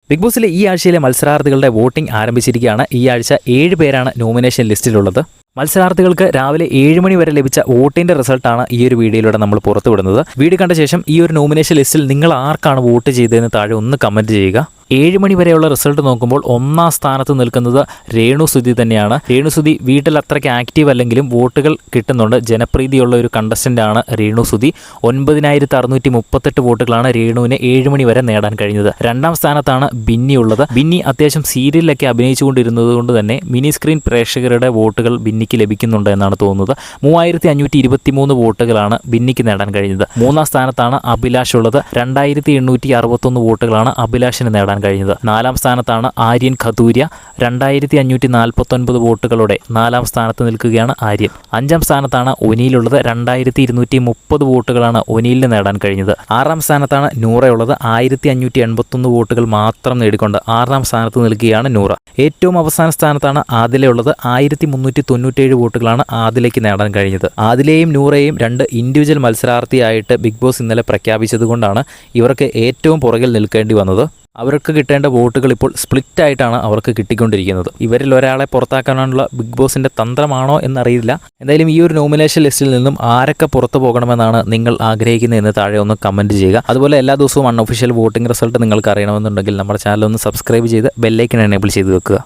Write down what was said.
Big ബോസിലെ ഈ ആഴ്ചയിലെ മത്സരാർത്ഥികളുടെ voting ആരംഭിച്ചിരിക്കുകയാണ്. ഈ ആഴ്ച 7 പേരാണ് നോമിനേഷൻ ലിസ്റ്റിലുള്ളത്. മത്സരാർത്ഥികൾക്ക് രാവിലെ 7 മണി വരെ ലഭിച്ച വോട്ടിന്റെ റിസൾട്ടാണ് ഈ ഒരു വീഡിയോയിലൂടെ നമ്മൾ പുറത്തുവിടുന്നത്. വീഡിയോ കണ്ട ശേഷം ഈ ഒരു നോമിനേഷൻ ലിസ്റ്റിൽ നിങ്ങൾ ആർക്കാണ് വോട്ട് ചെയ്തതെന്ന് താഴെ ഒന്ന് കമന്റ് ചെയ്യുക. 7 മണി വരെയുള്ള റിസൾട്ട് നോക്കുമ്പോൾ 1ാം സ്ഥാനത്ത് നിൽക്കുന്നത് രേണുസുതി തന്നെയാണ്. രേണുസുതി വീട്ടിൽ അത്രയ്ക്ക് ആക്റ്റീവ് അല്ലെങ്കിലും വോട്ടുകൾ കിട്ടുന്നുണ്ട്. ജനപ്രീതിയുള്ള ഒരു കണ്ടസ്റ്റന്റ് ആണ് രേണുസുതി. 9638 വോട്ടുകളാണ് രേണുവിന് 7 മണി വരെ നേടാൻ കഴിഞ്ഞത്. 2ാം സ്ഥാനത്താണ് ബിന്നി ഉള്ളത്. ബിന്നി അത്യാവശ്യം സീരിയലിലൊക്കെ അഭിനയിച്ചുകൊണ്ടിരുന്നത് കൊണ്ട് തന്നെ മിനി സ്ക്രീൻ പ്രേക്ഷകരുടെ വോട്ടുകൾ ബിന്നിക്ക് ലഭിക്കുന്നുണ്ട് എന്നാണ് തോന്നുന്നത്. 3523 വോട്ടുകളാണ് ബിന്നിക്ക് നേടാൻ കഴിഞ്ഞത്. 3ാം സ്ഥാനത്താണ് അഭിലാഷ് ഉള്ളത്. 2861 വോട്ടുകളാണ് അഭിലാഷിന് നേടാൻ കഴിഞ്ഞത്. 4ാം സ്ഥാനത്താണ് ആര്യൻ ഖദൂരിയ. 2549 വോട്ടുകളോടെ 4ാം സ്ഥാനത്ത് നിൽക്കുകയാണ് ആര്യൻ. 5ാം സ്ഥാനത്താണ് ഒനീലുള്ളത്. 2230 വോട്ടുകളാണ് ഒനീലിന് നേടാൻ കഴിഞ്ഞത്. 6ാം സ്ഥാനത്താണ് നൂറയുള്ളത്. 1581 വോട്ടുകൾ മാത്രം നേടിക്കൊണ്ട് 6ാം സ്ഥാനത്ത് നിൽക്കുകയാണ് നൂറ. ഏറ്റവും അവസാന സ്ഥാനത്താണ് ആദിലയുള്ളത്. 1397 വോട്ടുകളാണ് ആദിലയ്ക്ക് നേടാൻ കഴിഞ്ഞത്. ആദിലയെയും നൂറയെയും 2 ഇൻഡിവിജ്വൽ മത്സരാർത്ഥിയായിട്ട് ബിഗ് ബോസ് ഇന്നലെ പ്രഖ്യാപിച്ചതുകൊണ്ടാണ് ഇവർക്ക് ഏറ്റവും പുറകിൽ നിൽക്കേണ്ടി വന്നത്. അവർക്ക് കിട്ടേണ്ട വോട്ടുകൾ ഇപ്പോൾ സ്പ്ലിറ്റ് ആയിട്ടാണ് അവർക്ക് കിട്ടിക്കൊണ്ടിരിക്കുന്നത്. ഇവരിൽ ഒരാളെ പുറത്താക്കാനുള്ള ബിഗ് ബോസിന്റെ തന്ത്രമാണോ എന്നറിയില്ല. എന്തായാലും ഈ ഒരു നോമിനേഷൻ ലിസ്റ്റിൽ നിന്നും ആരൊക്കെ പുറത്തു പോകണമെന്നാണ് നിങ്ങൾ ആഗ്രഹിക്കുന്നതെന്ന് താഴെ ഒന്ന് കമന്റ് ചെയ്യുക. അതുപോലെ എല്ലാ ദിവസവും അൺഒഫീഷ്യൽ വോട്ടിംഗ് റിസൾട്ട് നിങ്ങൾക്ക് അറിയണമെന്നുണ്ടെങ്കിൽ നമ്മുടെ ചാനൽ ഒന്ന് സബ്സ്ക്രൈബ് ചെയ്ത് ബെല്ലൈക്കൺ എനേബിൾ ചെയ്ത് വെക്കുക.